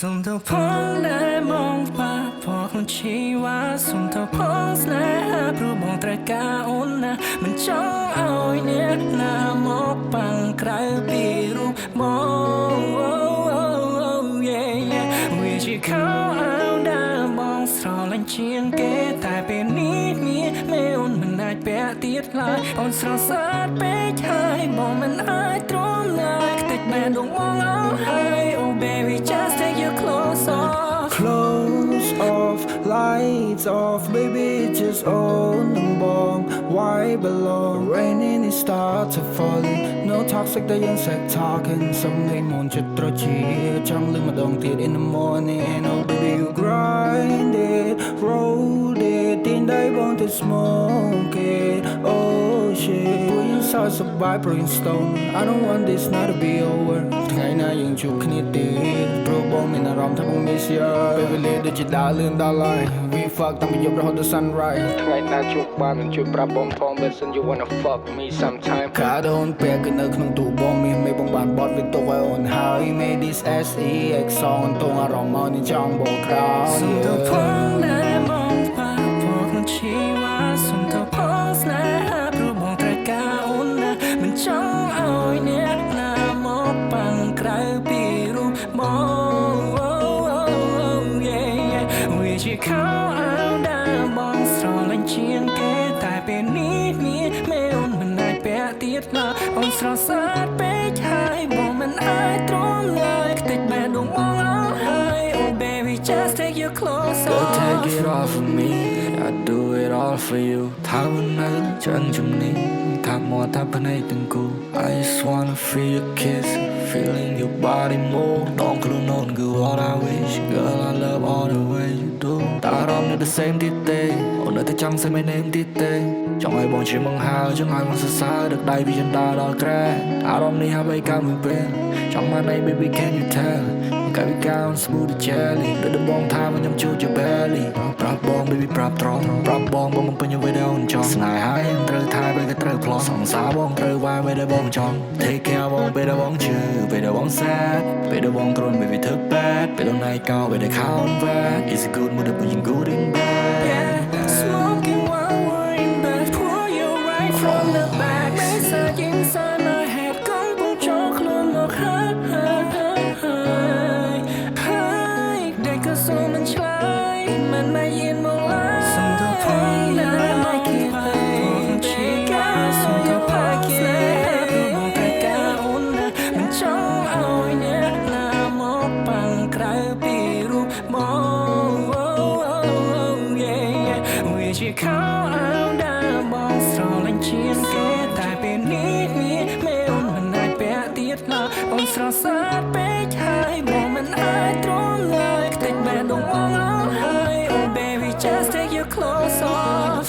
សុំទៅផងដែលមកប៉ះពាល់ខ្លួនជីវ៉ាសុំទៅផងស្នេហាព្រោះបងត្រូវការអូនណាមិនចង់ឲ្យអ្នកណាមកប៉ាំងក្រៅពីរូបបងវាជាខោអាវដែលបងស្រឡាញ់ជាងគេតែពេលនេះមានមេអូនមិនអាចពាក់ទៀតឡើយអូនស្រស់ស្អាតពេកហើយបងមិនអាចទ្រាំឡើយខ្ទេចបែរដងមកអស់ហើយ Oh baby just take your clothes off Close off, lights off, baby just own them bomb. Why belong? Raining it start to falling. No toxic the young sex talking. Some name on just throw cheer. Chung ling my dong did in the morning. Oh baby you grind it, roll it. Then I want to smoke it. Oh shit. Putting sauce of vibrant stone. I don't want this night to be over. ថ្ងៃណាយើងជួបគ្នាទេព្រោះបងមានអារម្មណ៍ថាបងមានស្យាពេលវេលាដូចជាដើរលឿនដល់ហើយ We fuck តាំងពីយប់រហូតដល់ sunrise ថ្ងៃណាជួបបានមិនជួយប្រាប់បងផង Listen you wanna fuck me sometime កាដូនពេលគឺនៅក្នុងទូបងមានមេបងបានបត់វាទុកឲ្យអូនហើយ Made this SEX song តងអារម្មណ៍មកនេះចង់បោកក្រោយ សុំទៅផងដែលមកប៉ះពាល់ខ្លួនជីវ៉ាសុំទៅផងស្នេហាព្រោះបងត្រូវការអូនណាមិនចង់ឲ្យអ្នកណាមកប៉ាំងក្រៅពីរូបបងវាជាខោអាវដែលបងស្រឡាញ់ជាងគេតែពេលនេះមានមេអូនមិនអាចពាក់ទៀតឡើយអូនស្រស់ស្អាតពេកហើយបងមិនអាចទ្រាំឡើយខ្ទេចបែរដងមកអស់ហើយ Oh baby just take your clothes Girl, off take it off of me. I do it all for you. ថាមិននៅចឹងជំនីថាមកថាភ្នែកទាំងគូ I just wanna feel your kiss, feeling your body move. Don'tខ្លួនអូនគឺ what I wish. Girl, I love all the way you do. តាអារម្មណ៍នៅ the same ទៀតទេអូននៅតែចង់ say my name ទៀតទេចង់ឲ្យបងជាមកហៅចង់ឲ្យមកសរសើរដឹកដៃពីចន្ទើដល់ក្រែអារម្មណ៍នេះហើយកើតមួយពេលចង់មកណៃ baby can you tell កាយវិការ smooth jelly ដូចដំបងថាមកខ្ញុំជួជា belly ប្រាប់បង baby ប្រាប់ត្រង់ប្រាប់បងបងពេញអ្វីដែលអូនចង់ស្នេហ៍ហើយត្រូវថែពេលក៏ត្រូវផ្លោះសង្សារបងត្រូវវាយអ្វីដែលបងចង់ take care បងពេលដែលបងជឿពេលដែលបង sad ពេលដែលបងគ្រុន baby ធ្វើ bad ពេលដែលណៃកោពេលដែល count bad is it good មកដល់ពេល good in bad Smoking while we're in bed Pull you right from the back ไม่สะยิงสายมาเหตุของปุงโจខ្លួនមកហើយเด็กก็สู้มันឆ្លើយมันไม่ยินមកឡើយសុំទៅផងណាមកគិតទៅជាការសុំទៅផងស្នេហាព្រោះបងត្រូវការអូនណាមិនចង់ឲ្យអ្នកណាមកប៉ាំងក្រៅពីរូបបងវាជាខោអាវដែលបងស្រឡាញ់ជាងគេតែពេលនេះមានមេអូនមិនអាចពាក់ទៀតឡើយអូនស្រស់ស្អាតពេកហើយបងមិនអាចទ្រាំឡើយខ្ទេចបែរដងមកអស់ហើយ Oh baby just take your clothes off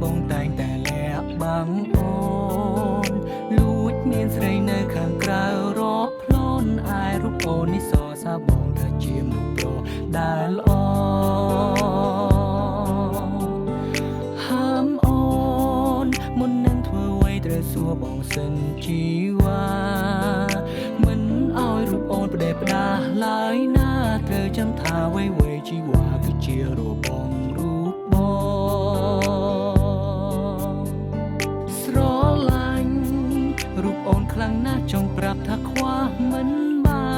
បងតែងតែលាក់បាំងអូនលួចមានស្រីនៅខាងក្រៅរកផ្លន់អាយរូបអូននេះសរសាបងថាជាមនុស្សប្រដែលល្អហាមអូនមុននឹងធ្វើអ្វីត្រូវសួរបងសិនជីវ៉ាមិនឲ្យរូបអូនផ្ដេសផ្ដាសឡើយណាត្រូវចាំថាអ្វីជីវ៉ាគឺជារូបបងរូបបងស្រឡាញ់រូបអូនខ្លាំងណាស់ចង់ប្រាប់ថាខ្វះមិនបា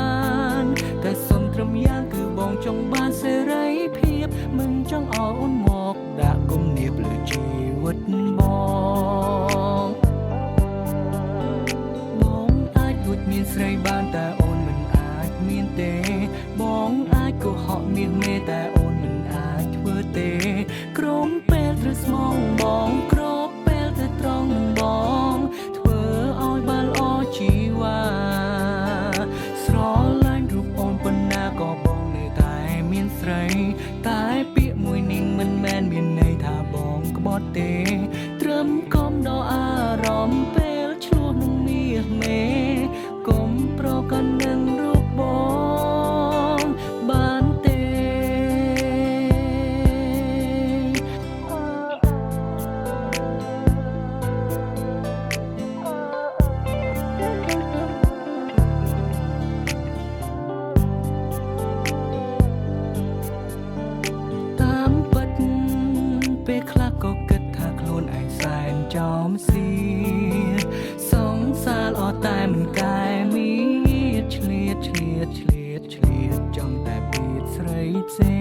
នតែសុំត្រឹមយ៉ាងគឺបងចង់បានសេរីភាពមិនចង់ឲ្យអូនមកដាក់គំនាបលើជីវិតបងអាចលួចមានស្រីបានតែអូនមិនអាចមានទេបងអាចកុហកមាសមេតែអូនមិនអាចធ្វើទេក្រុមពេលត្រូវស្មងបងក្របពេលទៅត្រង់បងធ្វើឲ្យបានល្អជីវ៉ាស្រឡាញ់រូបអូនប៉ុណ្ណាក៏បងនៅតែមានស្រីតែពាក្យមួយនេះមិនមែនមានន័យថាបងក្បត់ទេត្រឹមកុំដល់អារម្មណ៍ពេលឆ្លោះនឹងមាសមេកុំប្រកាន់នឹងរូបបងបានទេតាមពិតពេលខ្លះក៏គិតថាខ្លួនឯងសែនចោមសៀតសងសារល្អតែមិនកែមានឆ្លៀតចង់តែពីតស្រីផ្សេ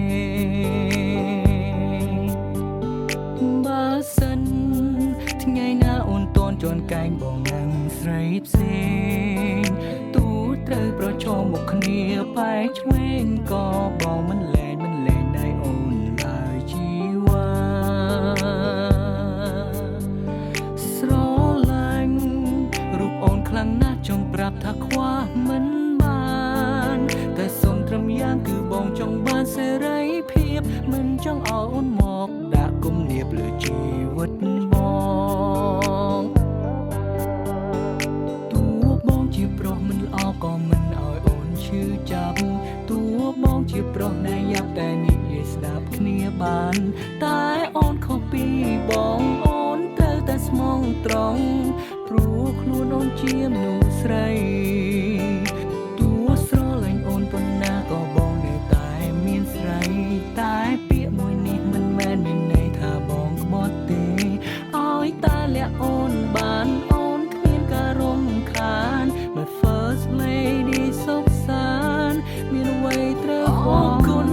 ងបើសិនថ្ងៃណាអូនតន់ជន់កែងបងនឹងស្រីផ្សេងទូត្រូវប្រឈមមុខគ្នាបែកឆ្វេងក៏បងមិនលែងដៃអូនឡើយជីវ៉ាស្រឡាញ់រូបអូនខ្លាំងណាស់ចង់ប្រាប់ថាខ្វះមិនបានតែសុំត្រឹមយ៉ាងគឺបងចង់បានសេរីភាពមិនចង់ឲ្យអូនមកដាក់គំនាបលើជីវិតបងទោះបងជាប្រុសមិនល្អក៏មិនឲ្យអូនឈឺចាប់ទោះបងជាប្រុសដែលយ៉ាប់តែនិយាយស្ដាប់គ្នាបានតែអូនខុសពីបងអូនត្រូវតែស្មងត្រង់ព្រោះខ្លួនអូនជាមនុស្សស្រីទោះស្រឡាញ់អូនប៉ុណ្ណាក៏បងនៅតែមានស្រីតែពាក្យមួយនេះមិនមែនមានន័យថាបងក្បត់ទេឲ្យតែលាក់អូនបានអូនគ្មានការរំខាន My first lady សុខសាន្តមានអ្វីត្រូវអរគុណ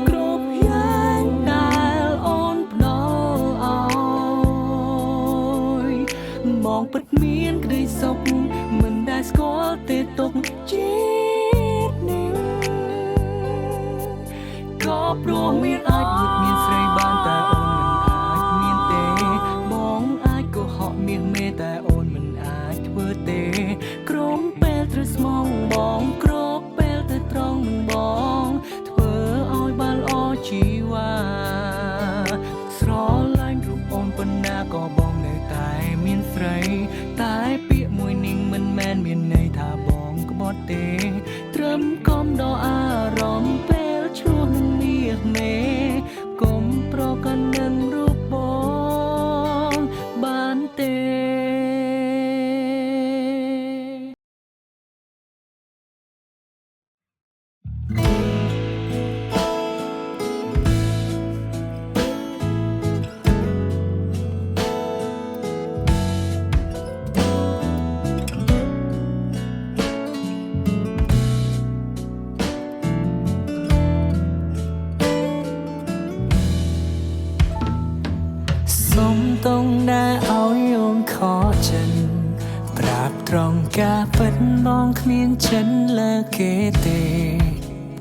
គ្រប់យ៉ាងដែលអូនផ្ដល់ឲ្យបងពិតមានក្តីសុខមិនដែលស្គាល់ទេទុកជាតិនេះក៏ព្រោះមានអាចលួចមានស្រីបានតែអូនមិនអាចមានទេបងអាចកុហកមាសមេតែអូនមិនអាចធ្វើទេក្រុមពេលត្រូវស្មងបងក្របពេលទៅត្រង់បងធ្វើឲ្យបានល្អជីវ៉ាស្រឡាញ់រូបអូនប៉ុណ្ណាក៏បងនៅតែមានស្រីតែពាក្យមួយនេះមិនមែនមានន័យថាបងក្បត់ទេត្រឹមកុំដល់អារម្មណ៍ពេលឆ្លោះនឹងមាសមេកុំប្រកាន់នឹងរូបបងបានទេ សុំតងដែលឲ្យអូនខកចិត្តប្រាប់ត្រង់ការពិតបងគ្មានចិនលើគេទេ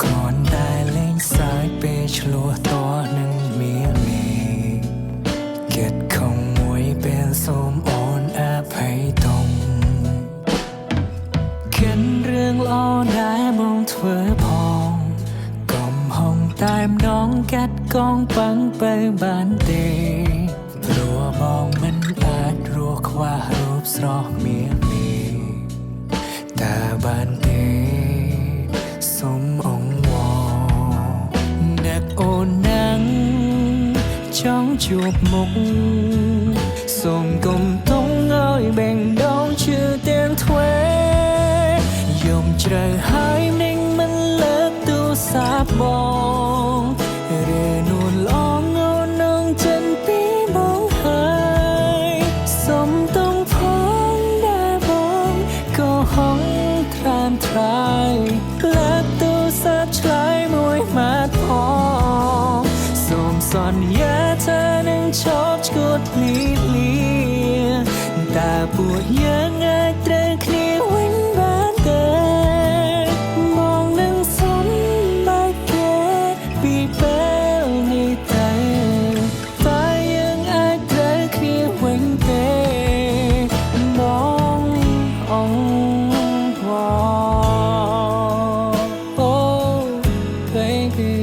គ្រាន់តែលេងសើចពេលឆ្លោះតនឹងមានមេគិតខំមួយពេលសូមអូនអភ័យតងគិនរឿងល្អដែលបងធ្វើផងកុំហងតែម្ដងកាត់កងបាំងបើបានទេ ជួបមុខសូមកុំទុំឲ្យបែងដងជឿទាំងទ្វេយំជ្រៅហើយនឹងមិនលើកទូរស័ព្ទបងឬនួនល្អងអូននឹងចិនពីបងហើយសុំទុំផងដែលបងក៏ហងត្រានត្រាយលើកទូរស័ព្ទឆ្លើយមួយម៉ាត់ផងសូមសន្យាថានឹងឈប់ឈួតលីលាតែពួកយើងអាចត្រូវគ្នាវិញបានទេមកនឹងសុំបែកគេពីពេលនេះតែយើងអាចត្រូវគ្នាវិញទេបងអងវ៉ា Oh baby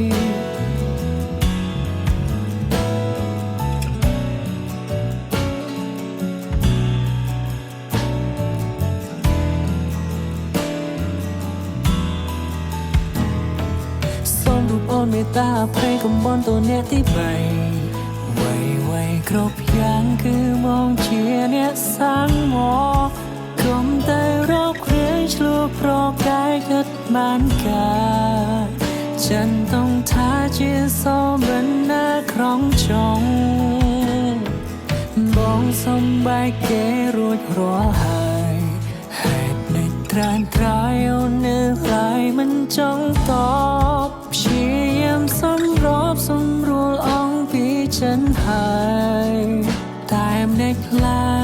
អូនមេត្តាអភ័យកុំបន់តួអ្នកទី3វ័យគ្រប់យ៉ាងគឺមកជាអ្នកសាងមកគុំតែរកគ្រាឆ្លួប្រកាយគិតបានការចិនต้องថាជាសមណាក្រុងចុងបងសំបែកគេរួចរាល់ហើយហេតុនេះត្រានត្រាយអូននៅឡើយមិនចង់តបព្យាយាមសម្របសម្រួលអងពីចិនហើយតែមិនឡើ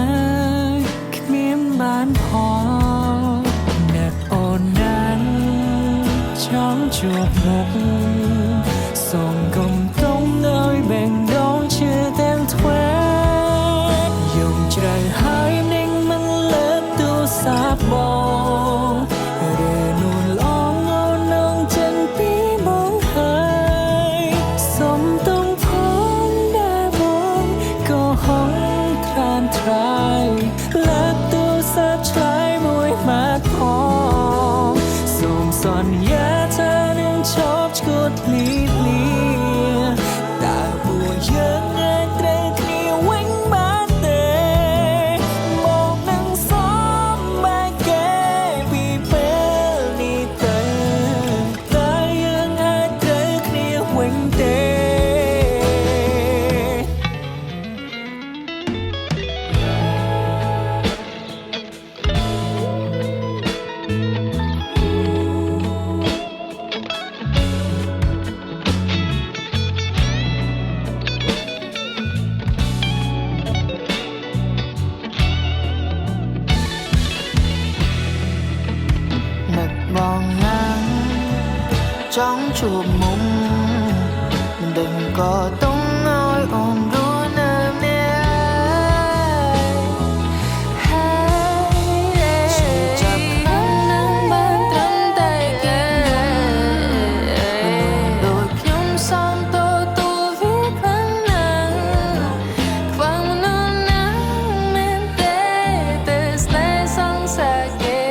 យគ្មានបានផងអ្នកអូនนั้นចង់ជួបមុខសូមកុំទុំឲ្យបែងដងជឿទាំងទ្វេយំជ្រៅហើយនឹងមិនលើកទូរស័ព្ទបងឬនួនល្អងអូននឹងចិនពីបងហើយសុំទុំផងដែលបងក៏ហងត្រានត្រាយលើកទូរស័ព្ទឆ្លើយមួយម៉ាត់ផងសូមសន្យាថានឹងឈប់ឈួតលីលាតើពួកយើងអាចត្រូវគ្នាវិញបានទេមកនឹងសមបែកគេពីពេលនេះទៅតើយើងអាចត្រូវគ្នាវិញទេនឹកបងណាស់ចង់ជួបមុំមិនដឹងក៏ទុំឲ្យអូនรู้នៅនេះចាប់បាននឹងបានត្រឹមតែគេដូចខ្ញុំសំទោទូវាខ្លាំងណាស់ខ្វះមនុស្សណាមែនទេតែស្នេហ៍សង្សារគេ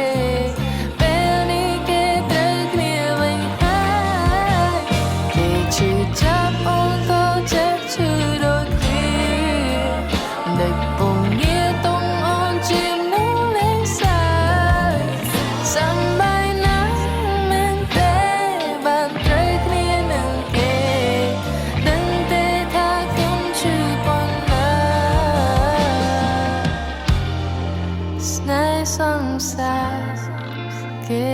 ពេលនេះគេត្រូវគ្នាវិញហើយគេឈឺចាប់អូនក៏ចេះឈឺដូចគ្នាដឹកពងងារទុំអូនជាមនុស្សលេងសើចសំបាយណាស់មែនទេបានត្រូវគ្នានឹងគេដឹងទេថាខ្ញុំឈឺប៉ុណ្ណាស្នេហ៍សង្សារគេ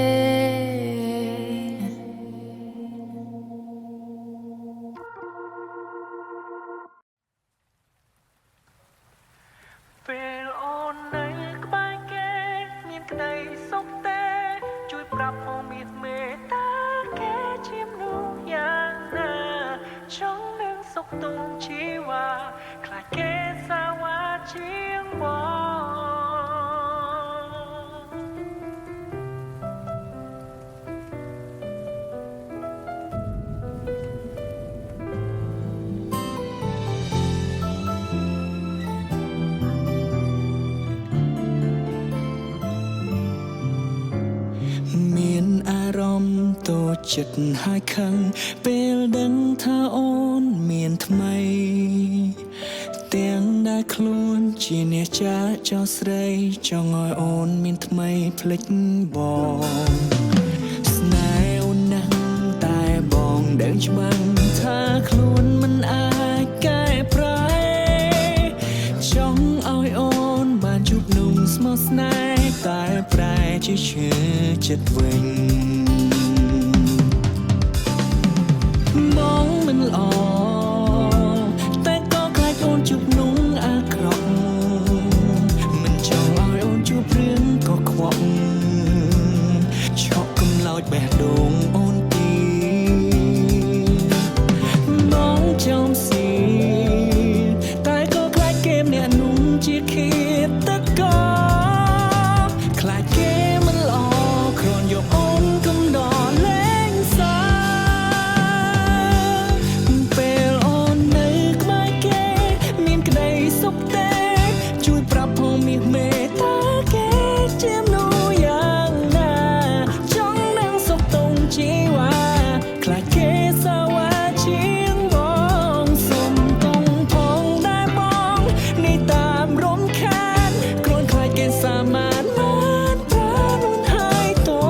ពេលអូននៅក្បែរគេមានក្តីសុខទេជួយប្រាប់អូនមានមេត្តាគេជាមនុស្សយ៉ាងណាចង់នឹងសុខទុំជីវ៉ាខ្លាចគេសាវ៉ាជាងបងមានអារម្មណ៍តូចចិត្តហើយខឹងពេលដឹងថាអូនមានថ្មី ទាំងដែលខ្លួនជាអ្នកចាចោលស្រីចង់ឲ្យអូនមានថ្មីភ្លេចបងស្នេហ៍អូនណាស់តែបងដឹងច្បាស់ថាខ្លួនមិនអាចកែប្រែចង់ឲ្យអូនបានជួបนุ่มស្មោះស្នេហ៍តែប្រែជាឈឺចិត្តវិញបងមិនល្អតែក៏ខ្លាចអូនជួបนุ่มអាក្រក់មិនចង់ឲ្យអូនជួបរឿងក៏ខ្វក់ឆក់កំឡោចបេះដូងអូនទីបងចំស៊ីតែក៏ខ្លាចគេម្នាក់นุ่มជាឃាតករខ្លាចគេមិនល្អគ្រាន់យកអូនកំដរលេងសើពេលអូននៅក្បែរគេមានក្តីសុខទេជួយប្រាប់ផងមាសមេត្តាគេជាមនុស្សយ៉ាងណាចង់នឹងសុខទុំជីវ៉ាខ្លាចគេសាវ៉ាជាងបងសុំទុំផងដែរបងនេះតាមរំខានគ្រាន់ខ្លាចគេសាមានបានប្រានួនហើយតួ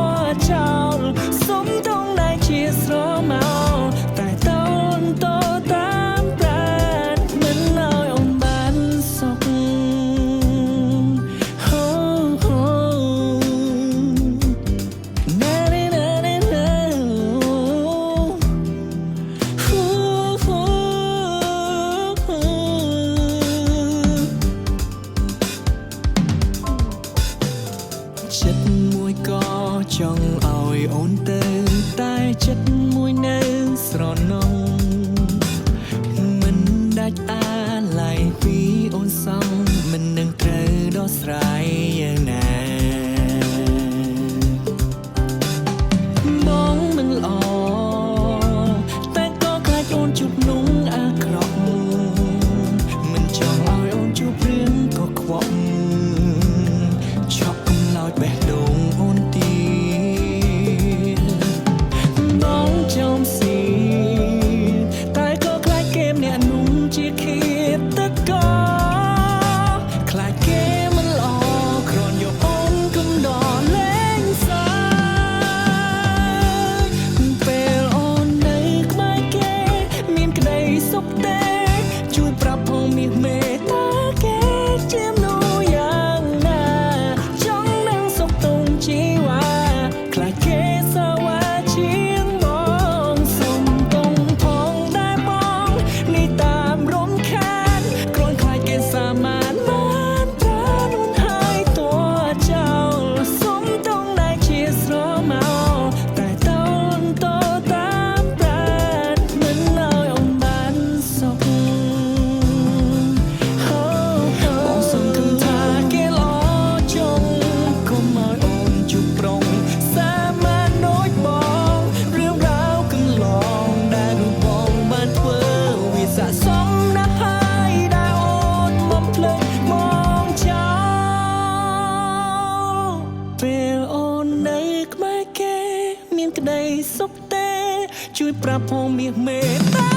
ចោលសុំទុំដែរជាស្រមោលតែតូនតូតាមប្រាណមិនឲ្យអូនបានសុខហូហូណាណាណាណាណាហូហូចិត្តមួយក៏ចង់ឲ្យអូនទៅតែចិត្តមួយនៅស្រណងមិនដាច់អាឡ័យពីអូនសងមិននឹងត្រូវដោះស្រាយយ៉ាងណាបងមិនល្អតែក៏ខ្លាចអូនជួបนุ่มអាក្រក់មិនចង់ឲ្យអូនជួបរឿងក៏ខ្វក់ឆក់កំឡោចបេះដូងអូនទីបងចំស៊ីតែក៏ខ្លាចគេម្នាក់นุ่มជាឃាតករខ្លាចគេមិនល្អគ្រាន់យកអូនកំដរលេងសើពេលអូននៅក្បែរគេមានក្តីសុខទេជួយប្រាប់ផងមាសមេត្តាគេជាមនុស្សយ៉ាងណាចង់នឹងសុខទុំជីវ៉ាខ្លាចគេសាវ៉ាជាងបងសុំទុំផងដែរបងនេះតាមរំខានគ្រាន់ខ្លាចគេសាមានបានប្រានួនហើយតួចោលសុំទុំដែរជាស្រមោលតែតូនតូតាមប្រាណមិនឲ្យអូនបានសុខហូហូបងសង្ឃឹមថាគេល្អចង់កុំឲ្យអូនជួបប្រុងសាមានដូចបងរឿងរ៉ាវកន្លងដែលរូបបងបានធ្វើវាស័ក្តិសមណាស់ហើយដែលអូនមកភ្លេចមកចោលពេលអូននៅក្បែរគេមានក្តីសុខទេជួយប្រាប់ផងមាសមេត្តា